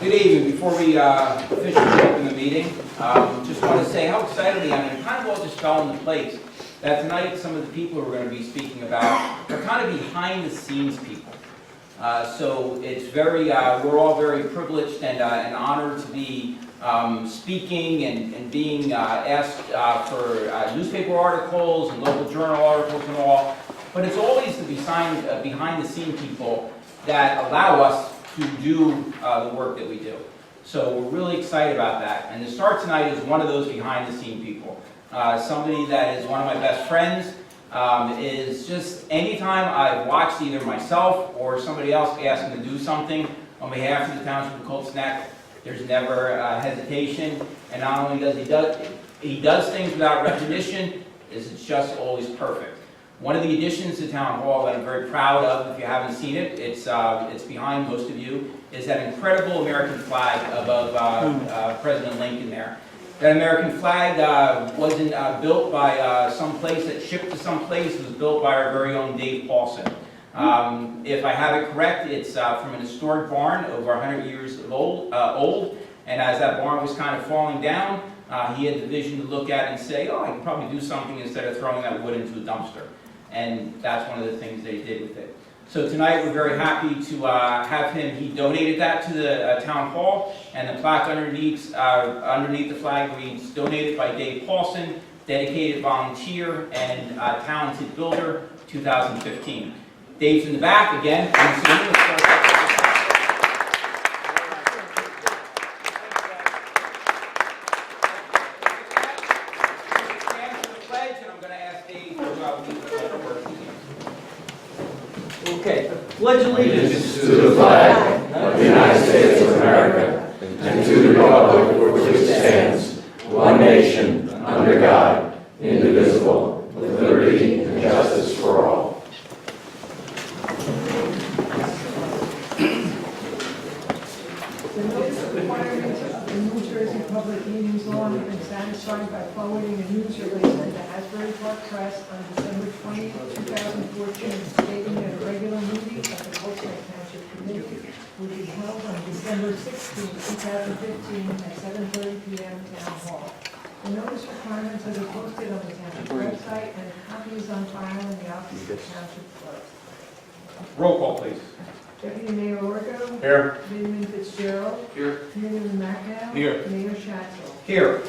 Good evening. Before we officially open the meeting, just want to say how excited I am. It kind of all just fell into place that tonight some of the people we're going to be speaking about are kind of behind the scenes people. So it's very, we're all very privileged and honored to be speaking and being asked for newspaper articles and local journal articles and all. But it's always the behind the scene people that allow us to do the work that we do. So we're really excited about that. And the start tonight is one of those behind the scene people. Somebody that is one of my best friends, is just anytime I've watched either myself or somebody else ask him to do something on behalf of the Township of Colts Neck, there's never hesitation. And not only does he does things without recognition, it's just always perfect. One of the additions to Town Hall that I'm very proud of, if you haven't seen it, it's behind most of you, is that incredible American flag above President Lincoln there. That American flag wasn't built by some place that shipped to some place. It was built by our very own Dave Paulson. If I have it correct, it's from an historic barn over 100 years old. And as that barn was kind of falling down, he had the vision to look at it and say, oh, I can probably do something instead of throwing that wood into a dumpster. And that's one of the things they did with it. So tonight we're very happy to have him. He donated that to the town hall, and the plaque underneath the flag reads, donated by Dave Paulson, dedicated volunteer and talented builder, 2015. Dave's in the back again. Okay, pledge allegiance to the flag of the United States of America and to the republic for which it stands, one nation, under God, indivisible, with liberty and justice for all. The notice of requirements of the New Jersey Public Meetings Law has been satisfied by forwarding a news release to the Asbury Park Press on December 20, 2014, stating that a regular meeting of the Colts Neck Township Committee will be held on December 16, 2015 at 7:30 p.m. Town Hall. The notice requirements are posted on the township website, and a copy is on file in the office of the township clerk. Roll call, please. Deputy Mayor Orgo. Here. Benjamin Fitzgerald. Here. Community Macnow. Here. Mayor Schatzel. Here.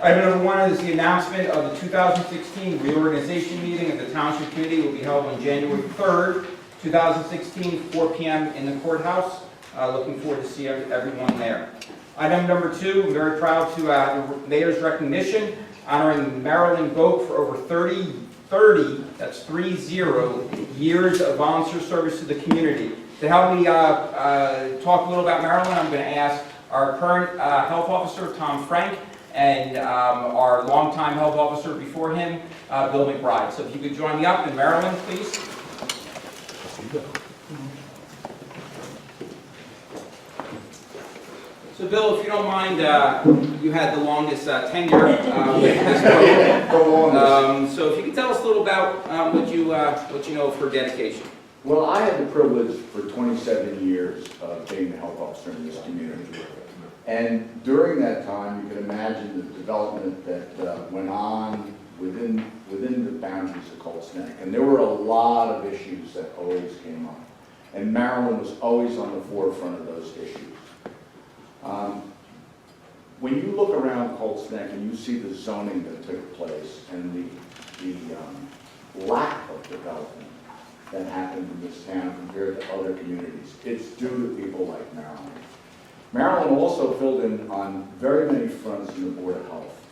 Item number 1 is the announcement of the 2016 reorganization meeting of the Township Committee will be held on January 3rd, 2016, 4 p.m. in the courthouse. Looking forward to see everyone there. Item number 2, I'm very proud to the Mayor's recognition, honoring Marilyn Boak for over 30, that's 30 years of volunteer service to the community. To help me talk a little about Marilyn, I'm going to ask our current health officer, Tom Frank, and our longtime health officer before him, Bill McBride. So if you could join me up, and Marilyn, please. So Bill, if you don't mind, you had the longest tenure with this program. So if you could tell us a little about what you know for dedication. Well, I had the privilege for 27 years of being the health officer in this community. And during that time, you can imagine the development that went on within the boundaries of Colts Neck. And there were a lot of issues that always came up. And Marilyn was always on the forefront of those issues. When you look around Colts Neck and you see the zoning that took place and the lack of development that happened in this town compared to other communities, it's due to people like Marilyn. Marilyn also filled in on very many fronts in the Board of Health.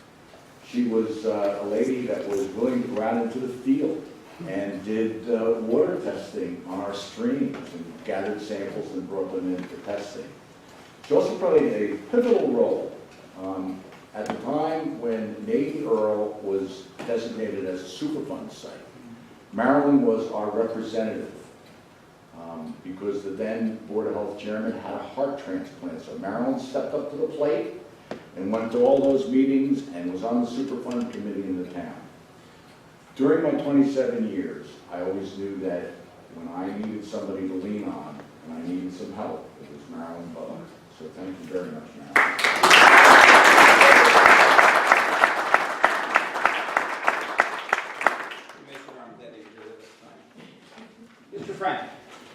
She was a lady that was willing to go out into the field and did water testing on our streams and gathered samples and brought them in for testing. She also played a pivotal role at the time when Navy Earl was designated as a Superfund site. Marilyn was our representative because the then Board of Health chairman had a heart transplant. So Marilyn stepped up to the plate and went to all those meetings and was on the Superfund committee in the town. During my 27 years, I always knew that when I needed somebody to lean on and I needed some help, it was Marilyn Boak. So thank you very much, Marilyn. Commissioner, I'm dedicated to this time. Mr. Frank?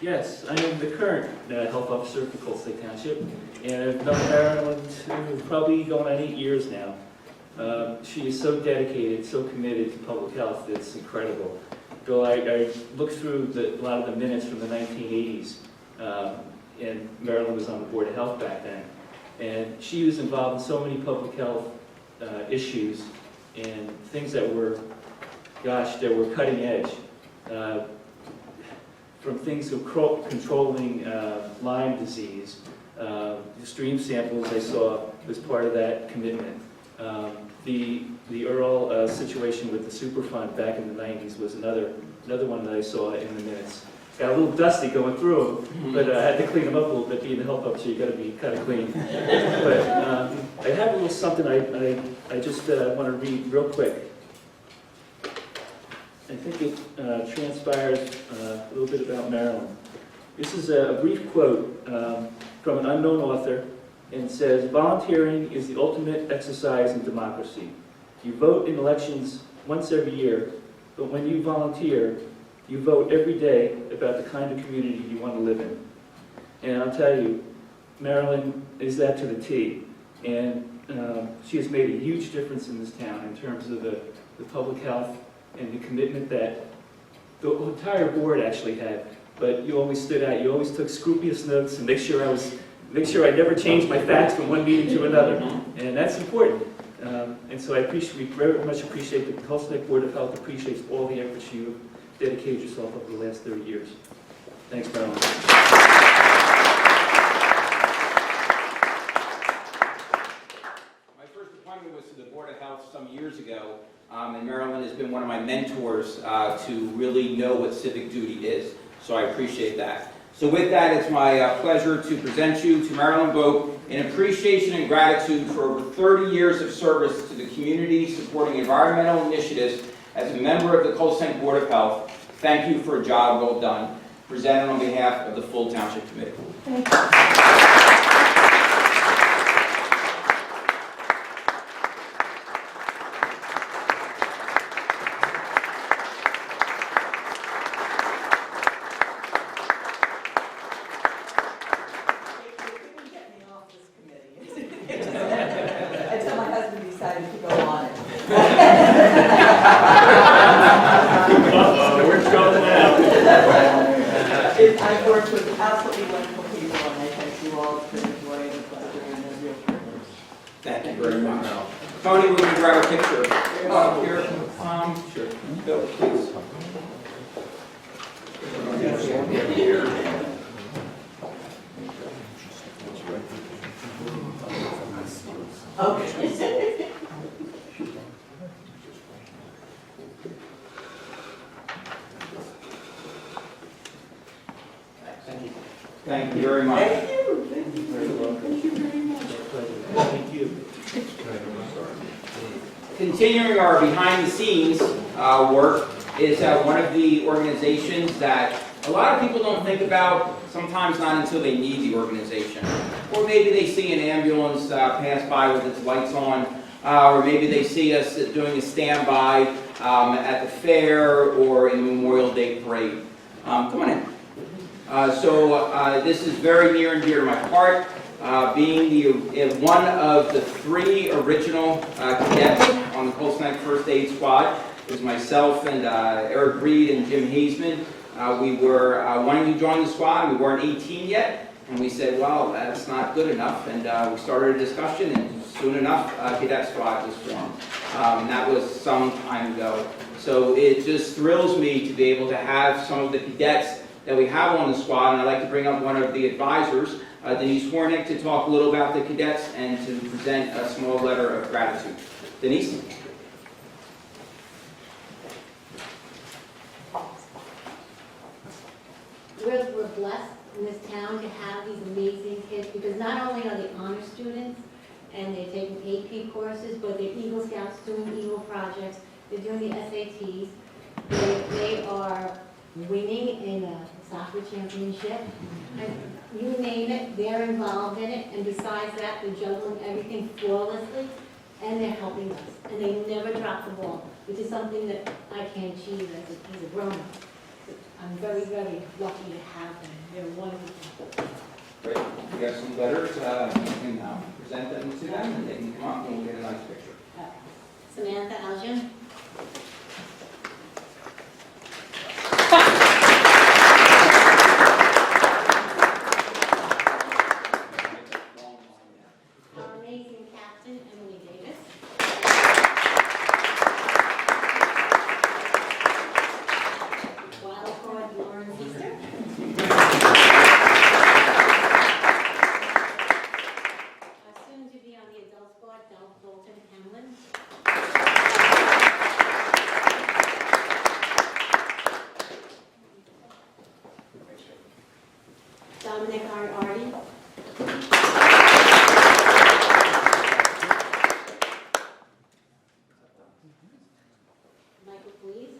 Yes, I am the current health officer for Cold Lake Township, and I've known Marilyn probably going on 8 years now. She is so dedicated, so committed to public health, it's incredible. Bill, I looked through a lot of the minutes from the 1980s, and Marilyn was on the Board of Health back then, and she was involved in so many public health issues and things that were, gosh, that were cutting edge. From things of controlling Lyme disease. The stream samples I saw was part of that commitment. The Earl situation with the Superfund back in the 90s was another one that I saw in the minutes. Got a little dusty going through them, but I had to clean them up a little bit. Being the health officer, you got to be kind of clean. But I have a little something I just want to read real quick. I think it transpires a little bit about Marilyn. This is a brief quote from an unknown author, and it says, "Volunteering is the ultimate exercise in democracy. You vote in elections once every year, but when you volunteer, you vote every day about the kind of community you want to live in." And I'll tell you, Marilyn is that to the T. And she has made a huge difference in this town in terms of the public health and the commitment that the entire board actually had. But you always stood out. You always took scrupulous notes and make sure I never changed my facts from one meeting to another. And that's important. And so we very much appreciate the Cold Lake Board of Health appreciates all the efforts you dedicated yourself over the last 30 years. Thanks, Marilyn. My first appointment was to the Board of Health some years ago, and Marilyn has been one of my mentors to really know what civic duty is. So I appreciate that. So with that, it's my pleasure to present you to Marilyn Boak in appreciation and gratitude for over 30 years of service to the community supporting environmental initiatives as a member of the Cold Lake Board of Health. Thank you for a job well done. Presented on behalf of the full Township Committee. Thank you. Until my husband decided to go on it. We're in trouble now. I've worked with absolutely wonderful people, and I thank you all for the joy and the pleasure and the real privilege. Thank you very much. Tony, we're going to grab a picture. Here, sure. Bill, please. Okay. Thank you very much. Thank you. Thank you. Thank you very much. Thank you. Continuing our behind-the-scenes work is one of the organizations that a lot of people don't think about, sometimes not until they need the organization. Or maybe they see an ambulance pass by with its lights on, or maybe they see us doing a standby at the fair or in the Memorial Day parade. Come on in. This is very near and dear to my heart. Being one of the 3 original cadets on the Cold Lake First Aid Squad, it was myself and Eric Reed and Jim Hazeman. We were wanting to join the squad. We weren't 18 yet, and we said, well, that's not good enough. And we started a discussion, and soon enough, Cadet Squad was formed. And that was some time ago. So it just thrills me to be able to have some of the cadets that we have on the squad, and I'd like to bring up one of the advisors, Denise Hornick, to talk a little about the cadets and to present a small letter of gratitude. Denise? We're blessed in this town to have these amazing kids, because not only are they honor students and they're taking AP courses, but they're Eagle Scouts doing Eagle projects, they're doing the SATs, they are winning in a soccer championship. And you name it, they're involved in it, and besides that, they're juggling everything flawlessly, and they're helping us, and they never drop the ball, which is something that I can't achieve as a grown-up. I'm very, very lucky to have them. They're wonderful. Great. We have some letters. You can present them to them, and they can come up and we'll get a nice picture. Samantha Aljan. Our amazing captain, Emily Davis. Wild card, Lauren Easter. Soon to be on the adult squad, Dalton Hamlin. Dominic Artie. Michael, please.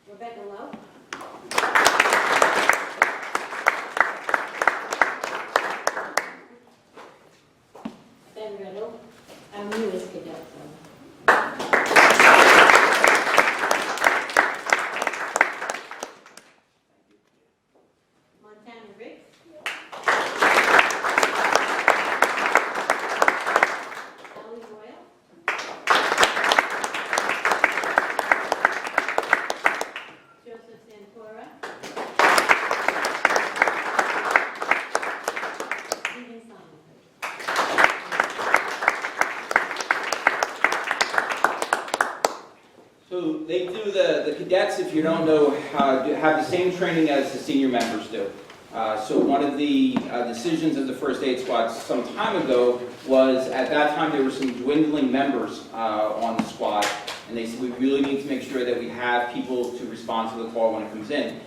Rebecca Lowe. Ben Riddle, our newest cadet. Montana Riggs. Ellie Royal. Joseph Santora. Stephen Simon. So they do the cadets, if you don't know, have the same training as the senior members do. So one of the decisions of the first aid squad some time ago was, at that time, there were some dwindling members on the squad, and they said we really need to make sure that we have people to respond to the call when it comes in.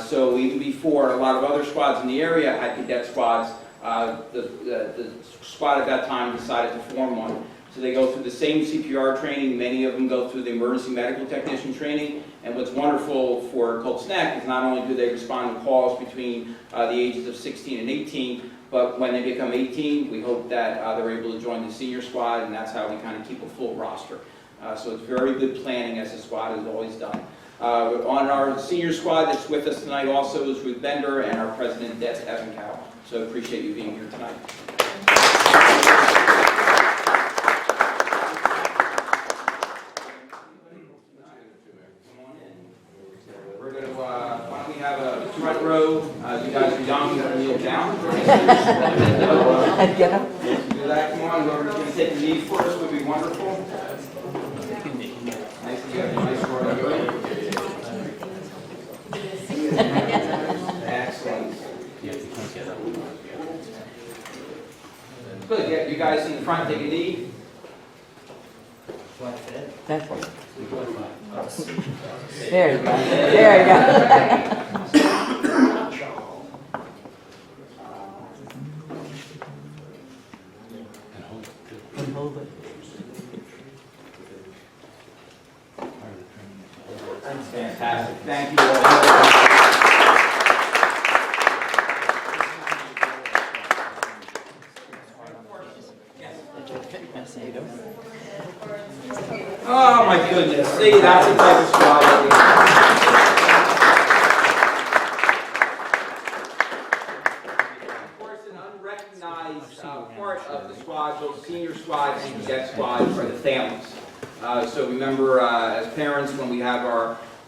So even before a lot of other squads in the area had cadet squads, the squad at that time decided to form one. So they go through the same CPR training. Many of them go through the emergency medical technician training. And what's wonderful for Colts Neck is not only do they respond to calls between the ages of 16 and 18, but when they become 18, we hope that they're able to join the senior squad, and that's how we kind of keep a full roster. So it's very good planning, as the squad has always done. On our senior squad that's with us tonight also is Ruth Bender and our president, Des Evancow. So appreciate you being here tonight. Why don't we have a front row? You guys are young, you gotta kneel down. Get up. Do that, come on, whoever's gonna take the knee first would be wonderful. Nice to have a nice word. Excellent. Good, yeah, you guys in the front, take a knee. That's it. There you go. There you go. And hold it. That's fantastic. Thank you all. Oh my goodness, see, that's the type of squad that we have. Of course, an unrecognized part of the squad, both senior squads and cadet squads, are the families. So remember, as parents, when we have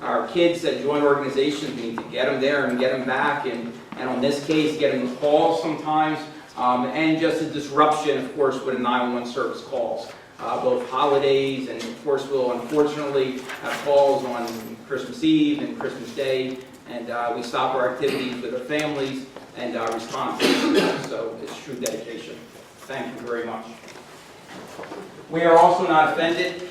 our kids that join organizations, we need to get them there and get them back, and on this case, get them calls sometimes, and just a disruption, of course, with a 911 service calls. Both holidays, and of course we'll unfortunately have calls on Christmas Eve and Christmas Day, and we stop our activities with our families and respond to them. So it's true dedication. Thank you very much. We are also not offended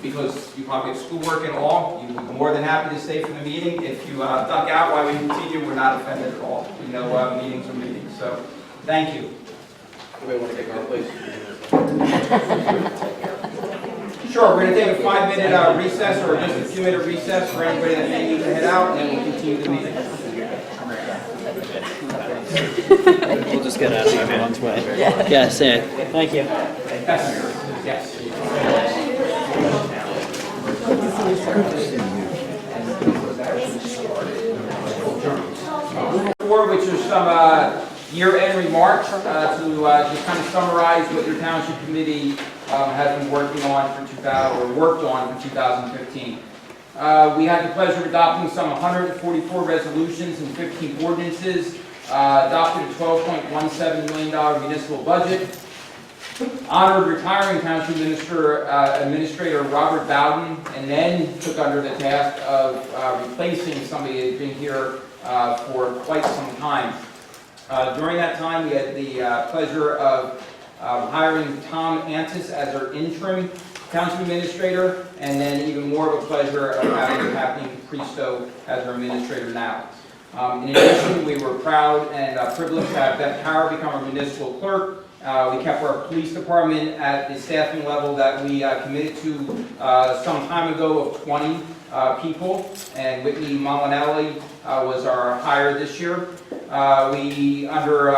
because you probably have schoolwork and all. You'd be more than happy to stay for the meeting. If you duck out while we continue, we're not offended at all. We know meetings are meetings. So thank you. Anybody want to take our place? Sure, we're going to take a 5-minute recess or just a 2-minute recess for anybody that may need to head out, and then we'll continue the meeting. We'll just get out of here on its way. Yeah, say it. Thank you. Yes, yes. Four, which are some year-end remarks to just kind of summarize what your township committee has been working on for 2015. We had the pleasure of adopting some 144 resolutions and 15 ordinances, adopted a $12.17 million municipal budget, honored retiring township administrator Robert Bowden, and then took under the task of replacing somebody who had been here for quite some time. During that time, we had the pleasure of hiring Tom Antis as our interim township administrator, and then even more of a pleasure of having Kathleen Capristo as our administrator now. In addition, we were proud and privileged to have Beth Power become our municipal clerk. We kept our police department at the staffing level that we committed to some time ago of 20 people, and Whitney Molinelli was our hire this year. We, under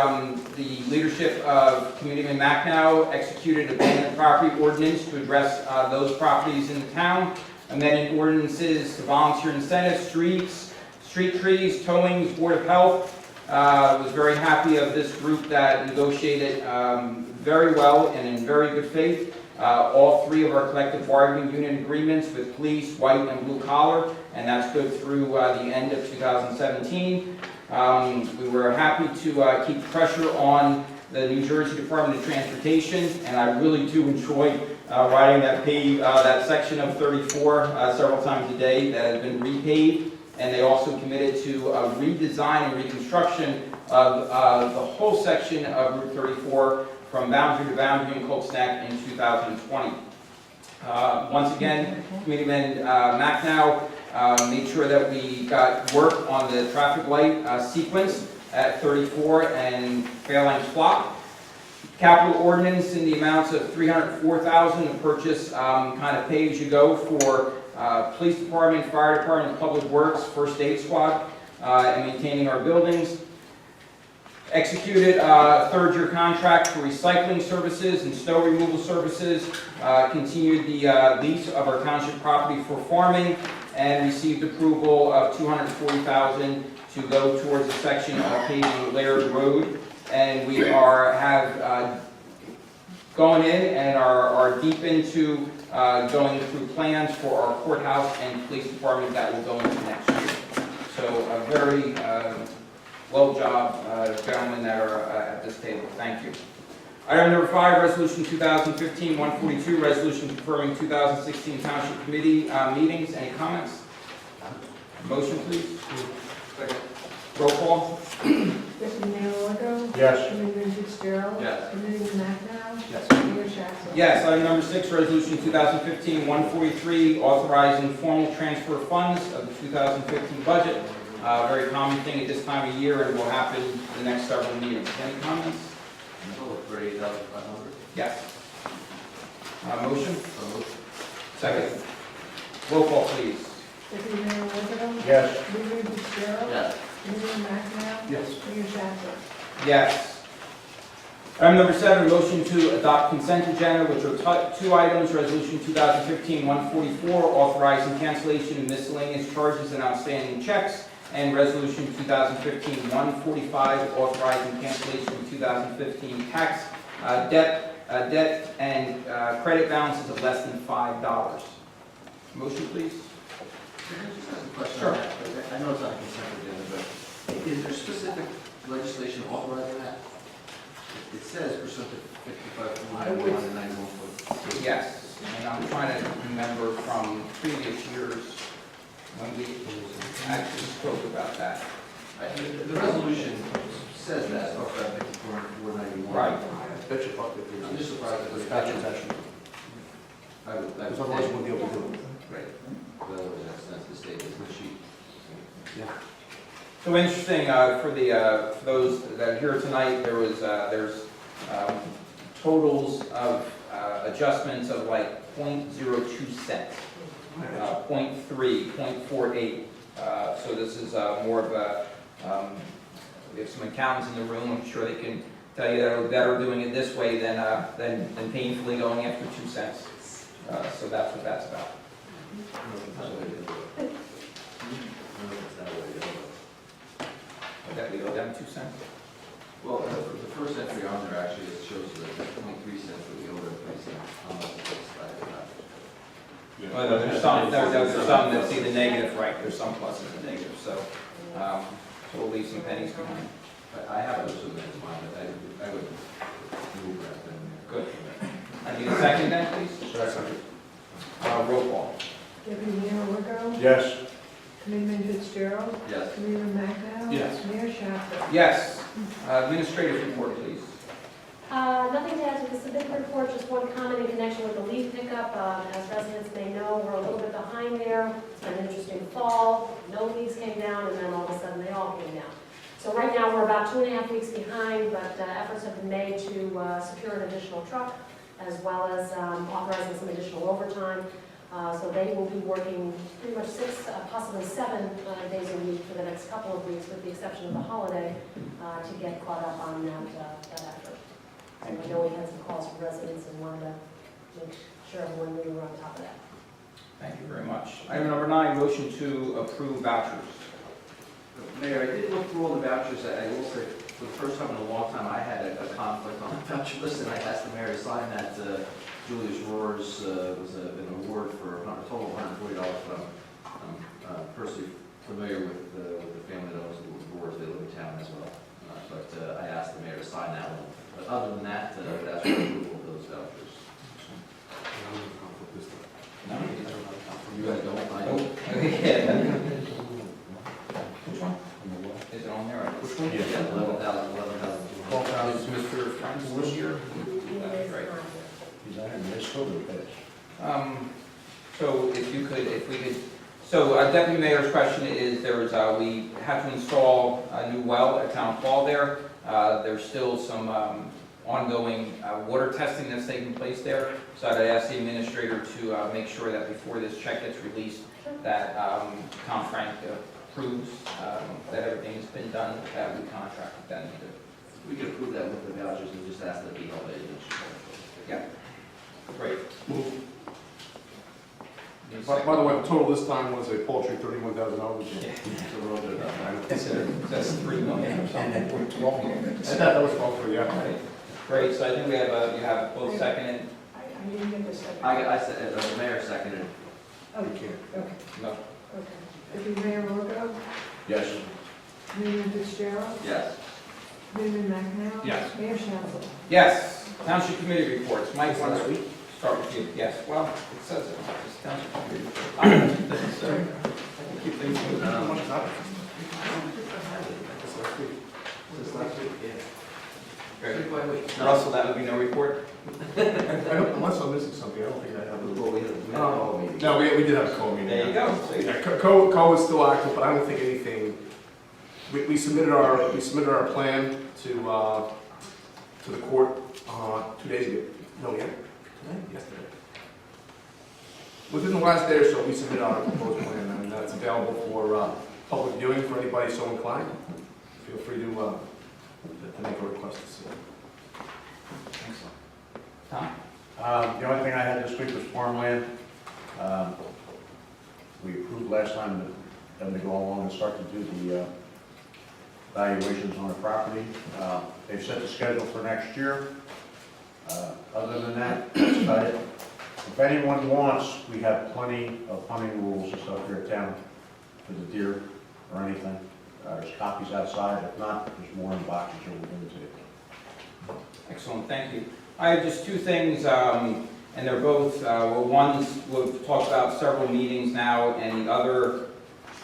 the leadership of Committeeman Macnow, executed abandoned property ordinance to address those properties in the town, amended ordinances to volunteer incentives, street trees, towings, Board of Health. Was very happy of this group that negotiated very well and in very good faith. All three of our collective bargaining unit agreements with police, white and blue collar, and that's good through the end of 2017. We were happy to keep pressure on the New Jersey Department of Transportation, and I really do enjoy riding that section of 34 several times a day that has been repaved. And they also committed to a redesign and reconstruction of the whole section of Route 34 from boundary to boundary in Cold Snack in 2020. Once again, Committeeman Macnow made sure that we got work on the traffic light sequence at 34 and Fairlands Flock. Capital ordinance in the amounts of $304,000 to purchase kind of pay-as-you-go for police department, fire department, public works, first aid squad, and maintaining our buildings. Executed a third-year contract for recycling services and snow removal services. Continued the lease of our township property for farming, and received approval of $240,000 to go towards a section of paving Laird Road. And we have gone in and are deep into going through plans for our courthouse and police department that will go into next year. So a very well job, gentlemen that are at this table. Thank you. Item number 5, Resolution 2015-142, Resolution confirming 2016 Township Committee meetings. Any comments? Motion, please. Second. Roll call. Deputy Mayor Longo? Yes. Committeeman Fitzgerald? Yes. Committeeman Macnow? Yes. Mayor Shaffer? Yes. Item number 6, Resolution 2015-143, authorizing formal transfer of funds of the 2015 budget. Very common thing at this time of year, and will happen the next several meetings. Any comments? For 8,500. Yes. Motion? Second. Roll call, please. Deputy Mayor Longo? Yes. Committeeman Fitzgerald? Yes. Committeeman Macnow? Yes. Mayor Shaffer? Yes. Item number 7, motion to adopt consent agenda, which are 2 items. Resolution 2015-144, authorizing cancellation of miscellaneous charges and outstanding checks, and Resolution 2015-145, authorizing cancellation of 2015 tax debt and credit balances of less than $5. Motion, please. Sure. I know it's not a consent agenda, but is there specific legislation authorizing that? It says pursuant to 55.91 and 91. Yes, and I'm trying to remember from previous years when we actually spoke about that. The resolution says that, authorized 54.91. Right. I'm just surprised that it's Statute session. I would Because otherwise we won't be able to do it. Right. Well, that's the state, it's the sheet. So interesting, for those that are here tonight, there's totals of adjustments of like 0.02 cents, 0.3, 0.48. So this is more of a, we have some accountants in the room, I'm sure they can tell you that we're better doing it this way than painfully going after 2 cents. So that's what that's about. That we go down 2 cents? Well, the first entry on there actually it shows the 0.3 cents that we owe them 3 cents. Unless it's Well, there's some that see the negative, right, there's some pluses and negatives, so we'll leave some pennies behind. I have those in mind, but I would move that then. Good. I need a second then, please? Second. Roll call. Deputy Mayor Wargo? Yes. Committeeman Fitzgerald? Yes. Committeeman McNally? Yes. Mayor Schaffner? Yes. Administrative report, please. Nothing to add to the civic report, just one comment in connection with the leaf pickup. As residents may know, we're a little bit behind there. It's been an interesting fall. No leaves came down, and then all of a sudden they all came down. So right now, we're about 2.5 weeks behind, but efforts have been made to secure an additional truck, as well as authorizing some additional overtime. So they will be working pretty much 6, possibly 7 days a week for the next couple of weeks, with the exception of the holiday, to get caught up on that effort. So I know we had some calls from residents and wanted to make sure everyone knew we were on top of that. Thank you very much. Item number 9, motion to approve vouchers. Mayor, I did look through all the vouchers. I will say, for the first time in a long time, I had a conflict on the voucher list, and I asked the mayor to sign that. Julius Rohr's was an award for a total of $140, but I'm personally familiar with the family that owns the Rohrs. They live in town as well. But I asked the mayor to sign that one. But other than that, that's for approval of those vouchers. No? You guys don't mind? Yeah. Which one? Is it on there? Which one? Yeah, 11,000. Is Mr. Francis here? That's right. So if we could, so Deputy Mayor's question is, we have to install a new well at Town Hall there. There's still some ongoing water testing that's taking place there. So I'd ask the administrator to make sure that before this check gets released, that Tom Frank approves that everything has been done, that we contract with them to do. We could approve that with the vouchers and just ask that it be held at Yeah. Great. By the way, the total this time was a paltry $31,000. Yeah. So we're all good about that. That's 3 million or something. 12 million. That was paltry, yeah. Right. Great, so I think we have, you have both seconded. I didn't get the second. I said, the mayor seconded. Oh, You can't. okay, No. okay. Deputy Mayor Wargo? Yes. Committeeman Fitzgerald? Yes. Committeeman McNally? Yes. Mayor Schaffner? Yes, Township Committee reports. Mike, why don't we start with you? Yes, well, it says it, it's Township Committee report. So, keep things moving. How much is that? Since last week, yeah. Great. Russell, that would be no report? Unless I'm missing something, I don't think I have. Well, we had a call meeting. No, we did have a co meeting. There you go. Yeah, co is still active, but I don't think anything, we submitted our plan to the court 2 days ago. No, yeah, today? Yesterday. Within the last day or so, we submitted our proposed plan, and it's available for public viewing for anybody so inclined. Feel free to make a request to see it. Excellent. Tom? The only thing I had this week was farmland. We approved last time that they go along and start to do the valuations on the property. They've set the schedule for next year. Other than that, that's about it. If anyone wants, we have plenty of hunting rules and stuff here at town for the deer or anything. There's copies outside. If not, there's more in boxes you'll be into. Excellent, thank you. I have just 2 things, and they're both, one's we've talked about several meetings now, and the other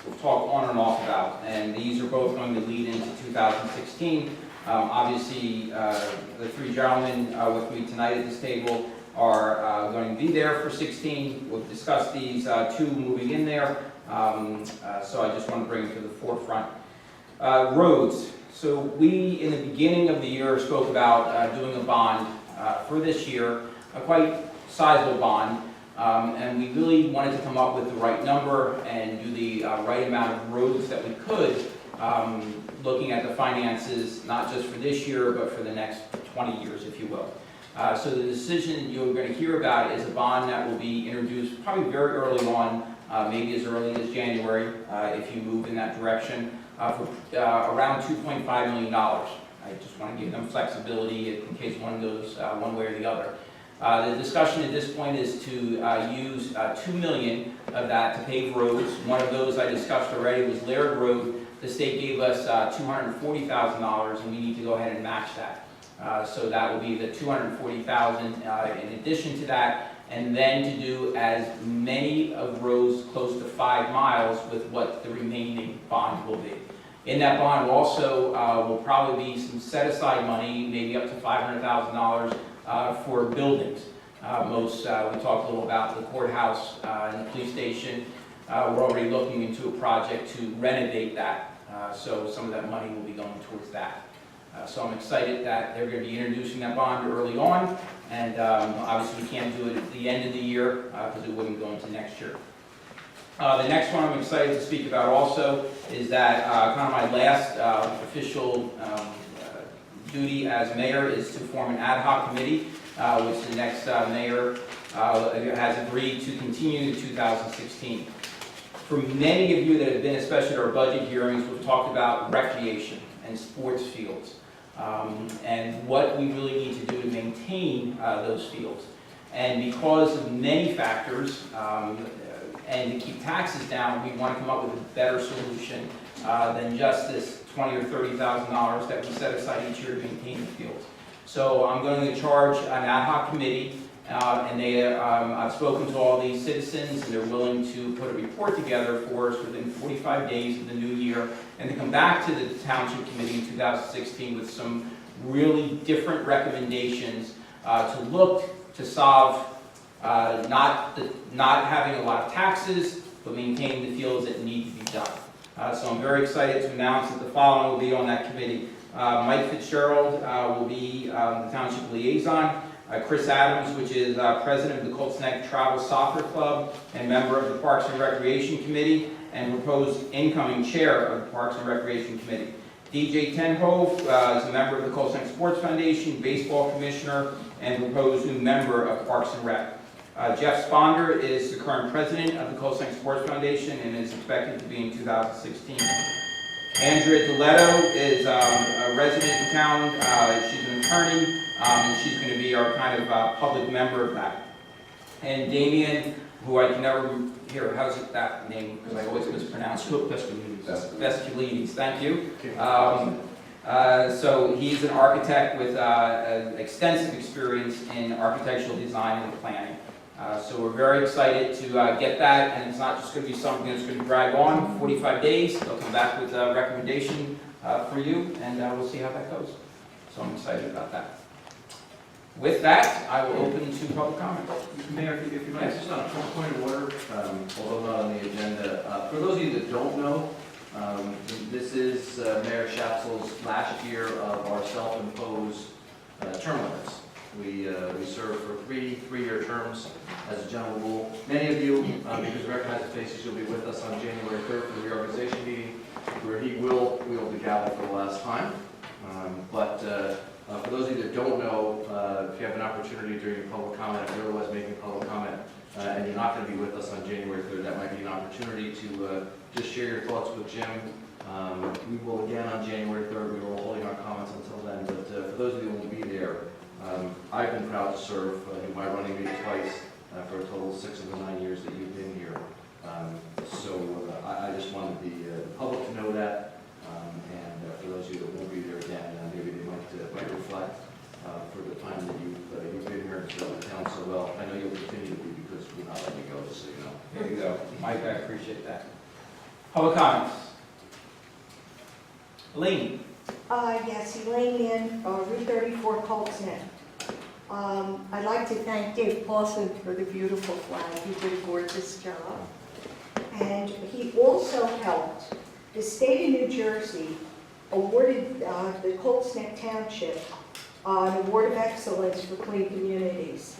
we've talked on and off about, and these are both going to lead into 2016. Obviously, the 3 gentlemen with me tonight at this table are going to be there for 16. We'll discuss these 2 moving in there, so I just want to bring it to the forefront. Roads. So we, in the beginning of the year, spoke about doing a bond for this year, a quite sizable bond. And we really wanted to come up with the right number and do the right amount of roads that we could, looking at the finances, not just for this year, but for the next 20 years, if you will. So the decision you're going to hear about is a bond that will be introduced probably very early on, maybe as early as January, if you move in that direction, for around $2.5 million. I just want to give them flexibility in case one goes one way or the other. The discussion at this point is to use $2 million of that to pave roads. One of those I discussed already was Laird Road. The state gave us $240,000, and we need to go ahead and match that. So that will be the $240,000 in addition to that, and then to do as many of roads close to 5 miles with what the remaining bond will be. In that bond also will probably be some set-aside money, maybe up to $500,000 for buildings. We talked a little about the courthouse and the police station. We're already looking into a project to renovate that, so some of that money will be going towards that. So I'm excited that they're going to be introducing that bond early on, and obviously we can't do it at the end of the year because it wouldn't go into next year. The next one I'm excited to speak about also is that kind of my last official duty as mayor is to form an ad hoc committee, which the next mayor has agreed to continue in 2016. For many of you that have been, especially at our budget hearings, we've talked about recreation and sports fields, and what we really need to do to maintain those fields. And because of many factors, and to keep taxes down, we want to come up with a better solution than just this $20,000 or $30,000 that we set aside each year to maintain the fields. So I'm going to charge an ad hoc committee, and I've spoken to all these citizens, and they're willing to put a report together for us within 45 days of the new year, and to come back to the Township Committee in 2016 with some really different recommendations to look to solve not having a lot of taxes, but maintaining the fields that need to be done. So I'm very excited to announce that the following will be on that committee. Mike Fitzgerald will be the Township Liaison. Chris Adams, which is President of the Colts Neck Travel Soccer Club and member of the Parks and Recreation Committee, and proposed incoming chair of the Parks and Recreation Committee. DJ Tenhove is a member of the Colts Neck Sports Foundation, baseball commissioner, and proposed new member of Parks and Rec. Jeff Sponder is the current president of the Colts Neck Sports Foundation and is expected to be in 2016. Andrea Diletto is a resident in town. She's an attorney, and she's going to be our kind of public member of that. And Damien, who I can never hear, how's it that name? Because I always mispronounce it. Vesculides, thank you. So he's an architect with an extensive experience in architectural design and planning. So we're very excited to get that, and it's not just going to be something that's going to drag on 45 days. They'll come back with a recommendation for you, and we'll see how that goes. So I'm excited about that. With that, I will open to public comment. Mayor, if you might, just on a point of order, although not on the agenda. For those of you that don't know, this is Mayor Schapsel's last year of our self-imposed term limits. We serve for three-year terms as a general rule. Many of you, because we recognize the faces, you'll be with us on January 3rd for the reorganization meeting, where he will wield the gavel for the last time. For those of you that don't know, if you have an opportunity during your public comment, if you're otherwise making public comment, and you're not going to be with us on January 3rd, that might be an opportunity to just share your thoughts with Jim. We will again on January 3rd. We were holding our comments until then, but for those of you who will be there, I've been proud to serve by running mate twice for a total of 6 of the 9 years that you've been here. I just wanted the public to know that, and for those of you that won't be there again, maybe they might reflect for the time that you've been here and served the town so well. I know you'll continue to be because we're not letting you go, just so you know. There you go. Mike, I appreciate that. Public comments. Elaine. Yes, Elaine Mann, Route 34, Colts Neck. I'd like to thank Dave Paulson for the beautiful flag. He did a gorgeous job. And he also helped. The state of New Jersey awarded the Colts Neck Township an Award of Excellence for Clean Communities.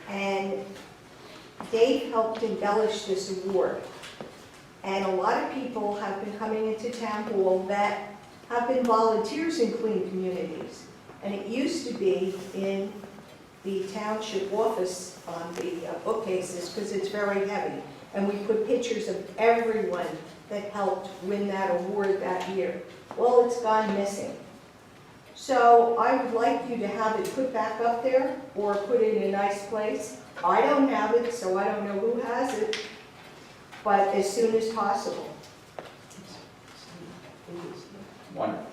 And Dave helped embellish this award. And a lot of people have been coming into town hall that have been volunteers in clean communities. And it used to be in the township office on the bookcases because it's very heavy. And we put pictures of everyone that helped win that award that year. Well, it's gone missing. So I would like you to have it put back up there or put it in a nice place. I don't have it, so I don't know who has it, but as soon as possible. Wonderful.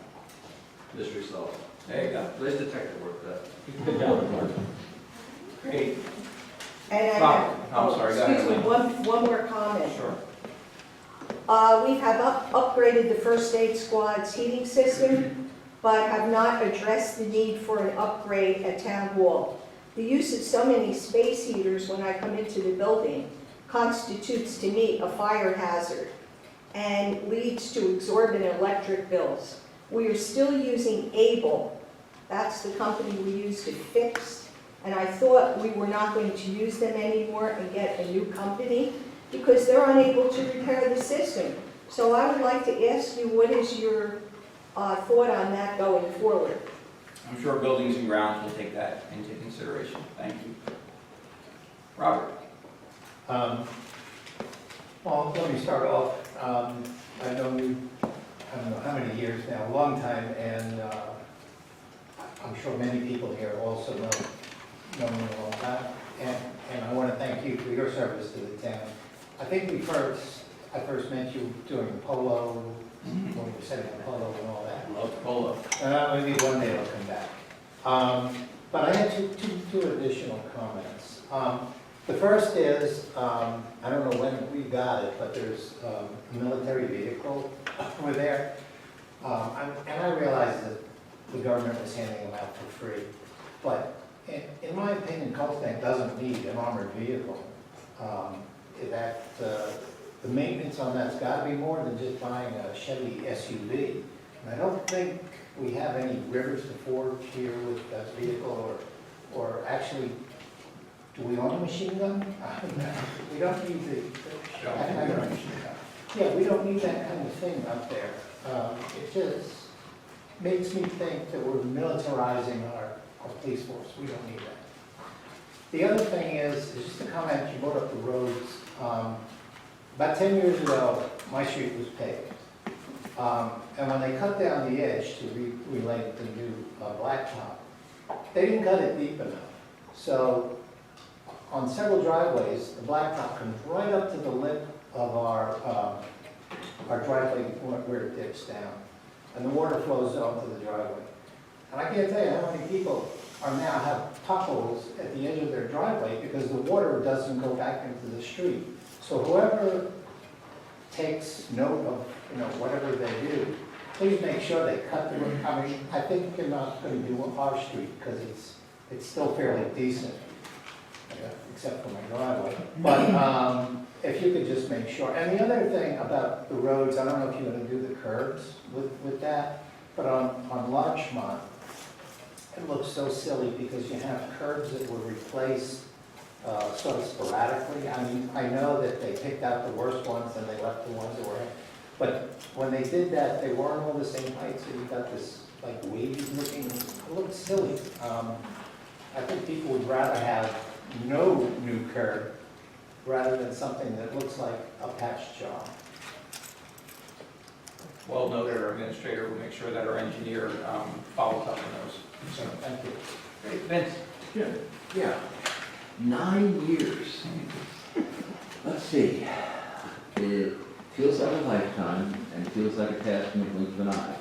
Mystery solved. There you go. Police detective worked that. Good job, Mark. Great. And Bob, I'm sorry, go ahead, excuse me, one more comment. Sure. We have upgraded the first aid squad's heating system, but have not addressed the need for an upgrade at Town Hall. The use of so many space heaters when I come into the building constitutes to me a fire hazard and leads to exorbitant electric bills. We are still using Able. That's the company we use to fix, and I thought we were not going to use them anymore and get a new company because they're unable to repair the system. So I would like to ask you, what is your thought on that going forward? I'm sure Buildings and Grounds will take that into consideration. Thank you. Robert? Well, let me start off. I've known you, I don't know how many years now, a long time, and I'm sure many people here also know you a long time. And I want to thank you for your service to the town. I think I first met you doing polo, when we were setting up polo and all that. Love polo. Maybe one day it'll come back. But I had two additional comments. The first is, I don't know when we got it, but there's a military vehicle over there. And I realized that the government was handing them out for free. But in my opinion, Colston doesn't need an armored vehicle. The maintenance on that's got to be more than just buying a Chevy SUV. And I don't think we have any rivers to forge here with that vehicle, or actually, do we own a machine gun? We don't need that kind of machine gun. Yeah, we don't need that kind of thing up there. It just makes me think that we're militarizing our police force. We don't need that. The other thing is just a comment, you brought up the roads. About 10 years ago, my street was paved. And when they cut down the edge to relay the new blacktop, they didn't cut it deep enough. So on several driveways, the blacktop comes right up to the lip of our driveway where it dips down. And the water flows onto the driveway. And I can't tell you how many people now have potholes at the edge of their driveway because the water doesn't go back into the street. So whoever takes note of whatever they do, please make sure they cut the road. I mean, I think you're not going to do our street because it's still fairly decent, except for my driveway. But if you could just make sure. And the other thing about the roads, I don't know if you're going to do the curbs with that, but on Larchmont, it looks so silly because you have curbs that were replaced sort of sporadically. I mean, I know that they picked out the worst ones and they left the ones that were, but when they did that, they weren't all the same height, so you got this like wavy looking, it looked silly. I think people would rather have no new curb rather than something that looks like a patch job. Well noted, our administrator will make sure that our engineer follows up on those. So, thank you. Great, Vince? Yeah, 9 years. Let's see. It feels like a lifetime and feels like a task in the blink of an eye.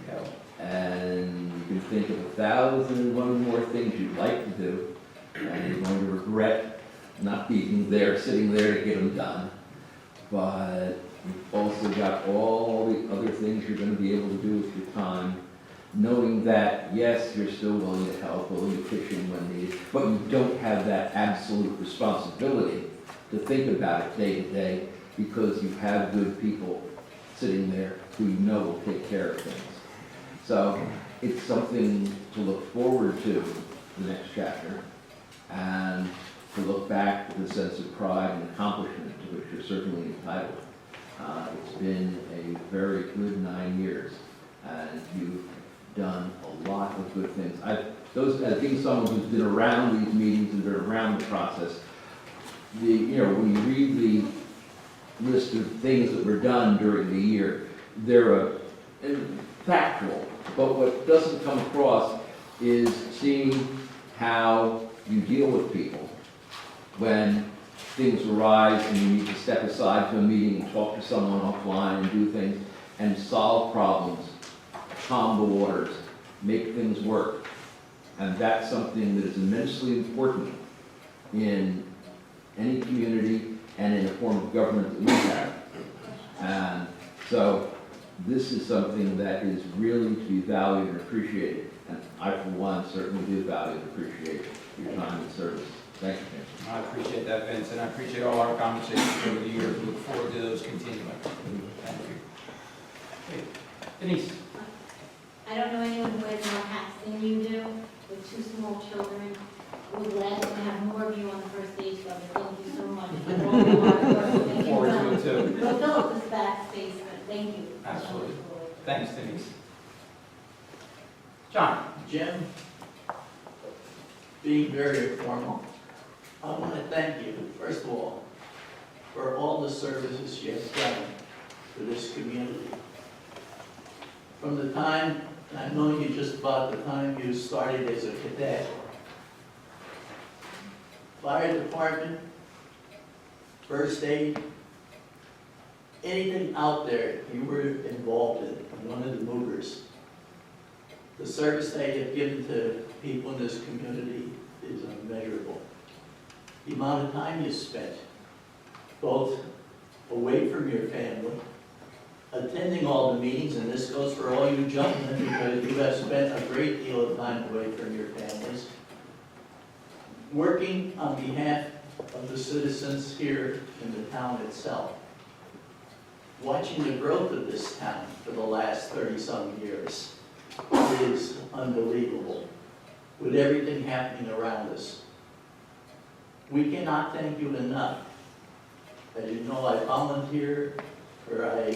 There you go. And you can think of 1,001 more things you'd like to do, and you're going to regret not being there, sitting there to get them done. But you've also got all the other things you're going to be able to do with your time, knowing that, yes, you're still willing to help, willing to pitch in when needed, but you don't have that absolute responsibility to think about it day to day because you have good people sitting there who you know will take care of things. So it's something to look forward to, the next chapter. And to look back with a sense of pride and accomplishment to which you're certainly entitled. It's been a very good 9 years, and you've done a lot of good things. Being someone who's been around these meetings and been around the process, when you read the list of things that were done during the year, they're factual, but what doesn't come across is seeing how you deal with people when things arise and you need to step aside to a meeting and talk to someone offline and do things and solve problems, calm the waters, make things work. And that's something that is immensely important in any community and in a form of government that we have. And so this is something that is really to be valued and appreciated. And I, for one, certainly do value and appreciate your time and service. Thank you, Vince. I appreciate that, Vince, and I appreciate all our conversations over the years. We look forward to those continuing. Thank you. Okay. Denise? I don't know anyone who wears more hats than you do, with 2 small children. We're glad to have more of you on the first stage club. Thank you so much for all the hard work that you've Forward to done. it, too. We'll fill up this back space, but thank you. Absolutely. Thanks, Denise. John? Jim, being very informal, I want to thank you, first of all, for all the services you have done for this community. From the time, and I've known you just about the time you started as a cadet, fire department, first aid, anything out there you were involved in, one of the movers. The service that you have given to people in this community is unmeasurable. The amount of time you spent, both away from your family, attending all the meetings, and this goes for all you gentlemen because you have spent a great deal of time away from your families, working on behalf of the citizens here in the town itself, watching the growth of this town for the last 30-some years. It is unbelievable with everything happening around us. We cannot thank you enough. As you know, I volunteer, or I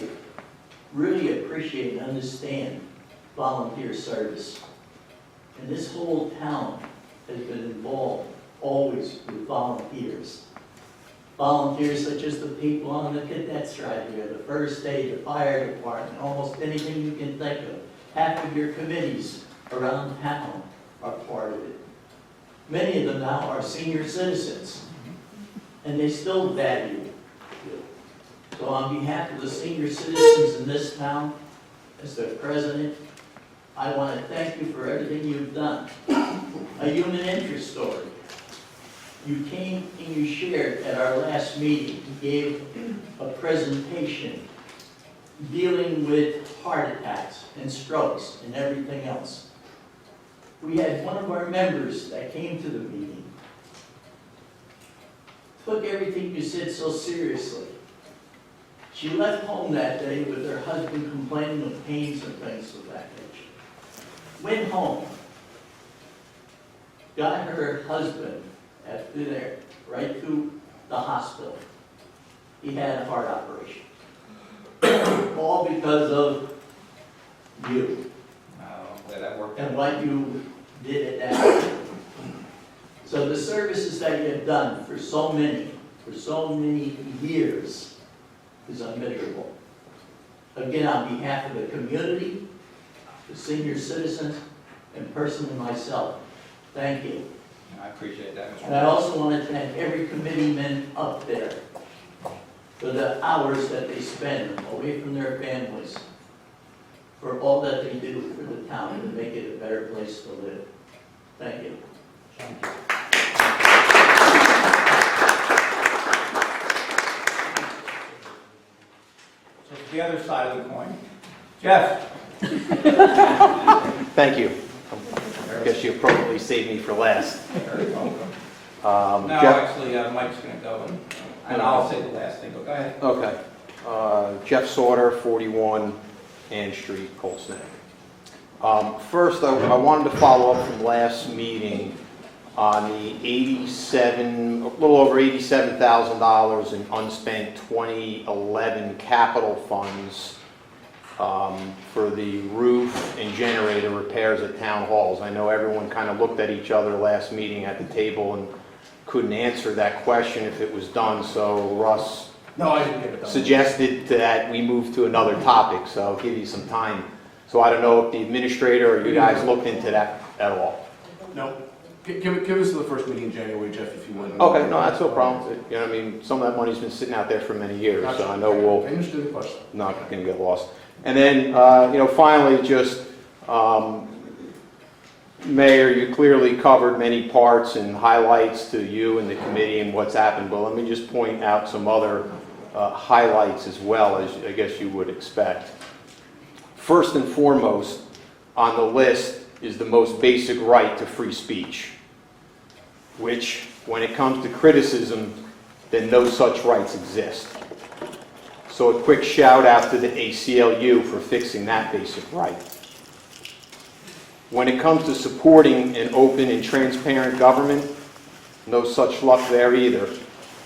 really appreciate and understand volunteer service. And this whole town has been involved always with volunteers. Volunteers such as the people on the cadets right here, the first aid, the fire department, almost anything you can think of. Half of your committees around town are part of it. Many of them now are senior citizens, and they still value you. So on behalf of the senior citizens in this town, as the president, I want to thank you for everything you've done. A human interest story. You came and you shared at our last meeting. You gave a presentation dealing with heart attacks and strokes and everything else. We had one of our members that came to the meeting, took everything you said so seriously. She left home that day with her husband complaining of pains and things of that nature. Went home, got her husband after there, right to the hospital. He had a heart operation. All because of you. That worked. And what you did at that time. So the services that you have done for so many years is unmeasurable. Again, on behalf of the community, the senior citizens, and personally myself, thank you. I appreciate that, Mr. And I also want to thank every committeeman up there for the hours that they spend away from their families, for all that they do for the town to make it a better place to live. Thank you. Thank you. So it's the other side of the coin. Jeff? Thank you. I guess you appropriately saved me for last. Very welcome. No, actually, Mike's going to go and I'll say the last thing, but go ahead. Okay. Jeff Sauter, 41 Ann Street, Cold Snake. First, I wanted to follow up from last meeting on the a little over $87,000 in unspent 2011 capital funds for the roof and generator repairs at town halls. I know everyone kind of looked at each other last meeting at the table and couldn't answer that question if it was done, so Russ No, I didn't get it done. suggested that we move to another topic, so I'll give you some time. So I don't know if the administrator or you guys looked into that at all. No. Give us the first meeting in January, Jeff, if you would. Okay, no, that's no problem. You know, I mean, some of that money's been sitting out there for many years, so I know we'll I understood the question. not going to get lost. And then, you know, finally, just, Mayor, you clearly covered many parts and highlights to you and the committee and what's happened, but let me just point out some other highlights as well, as I guess you would expect. First and foremost on the list is the most basic right to free speech, which, when it comes to criticism, then no such rights exist. So a quick shout out to the ACLU for fixing that basic right. When it comes to supporting an open and transparent government, no such luck there either.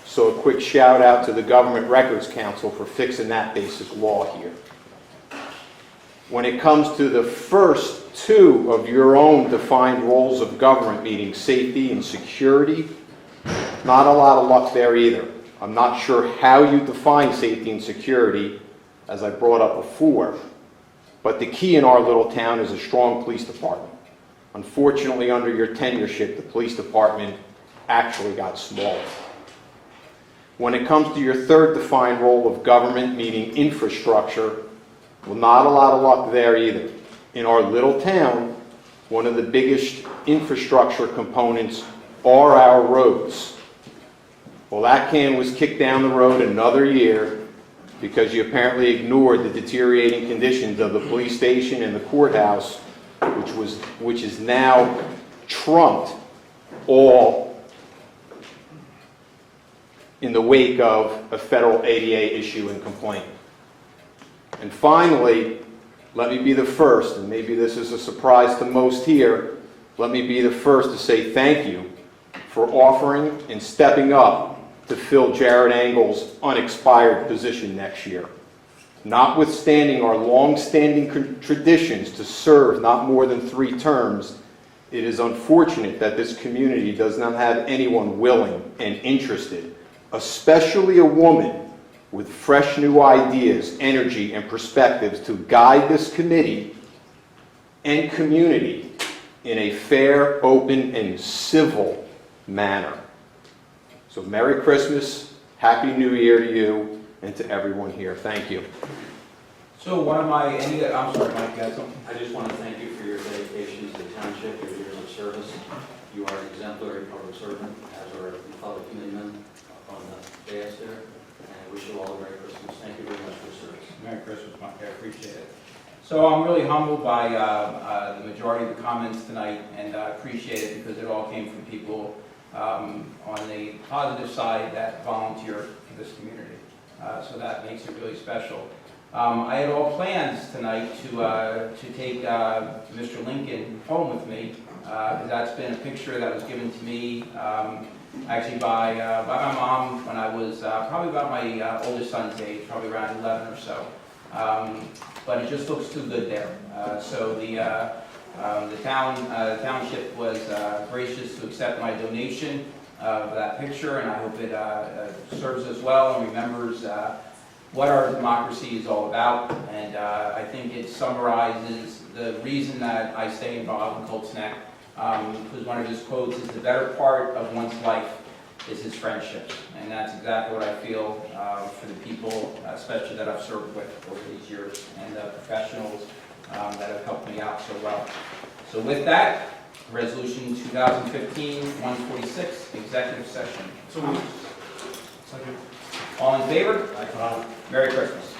So a quick shout out to the Government Records Council for fixing that basic law here. When it comes to the first two of your own defined roles of government, meaning safety and security, not a lot of luck there either. I'm not sure how you define safety and security, as I brought up before, but the key in our little town is a strong police department. Unfortunately, under your tenureship, the police department actually got smaller. When it comes to your third defined role of government, meaning infrastructure, well, not a lot of luck there either. In our little town, one of the biggest infrastructure components are our roads. Well, that can was kicked down the road another year because you apparently ignored the deteriorating conditions of the police station and the courthouse, which is now trumped all in the wake of a federal ADA issue and complaint. And finally, let me be the first, and maybe this is a surprise to most here, let me be the first to say thank you for offering and stepping up to fill Jared Engel's unexpired position next year. Notwithstanding our long-standing traditions to serve not more than 3 terms, it is unfortunate that this community does not have anyone willing and interested, especially a woman with fresh new ideas, energy, and perspectives to guide this committee and community in a fair, open, and civil manner. So Merry Christmas, Happy New Year to you, and to everyone here. Thank you. So one of my, I'm sorry, Mike, you had something? I just want to thank you for your dedication to the township, your years of service. You are an exemplary public servant, as are the fellow committeemen on the dais there. And I wish you all a Merry Christmas. Thank you very much for your service. Merry Christmas, Mike, I appreciate it. So I'm really humbled by the majority of the comments tonight, and I appreciate it because it all came from people on the positive side that volunteer for this community. So that makes it really special. I had all plans tonight to take Mr. Lincoln home with me, because that's been a picture that was given to me actually by my mom when I was probably about my oldest son's age, probably around 11 or so. But it just looks too good there. So the township was gracious to accept my donation of that picture, and I hope it serves us well and remembers what our democracy is all about. And I think it summarizes the reason that I stay involved in Colts Neck, because one of his quotes is, "The better part of one's life is his friendships." And that's exactly what I feel for the people, especially that I've served with over these years, and the professionals that have helped me out so well. So with that, Resolution 2015-146, executive session. So moved. Second. All in favor? Aye. Merry Christmas.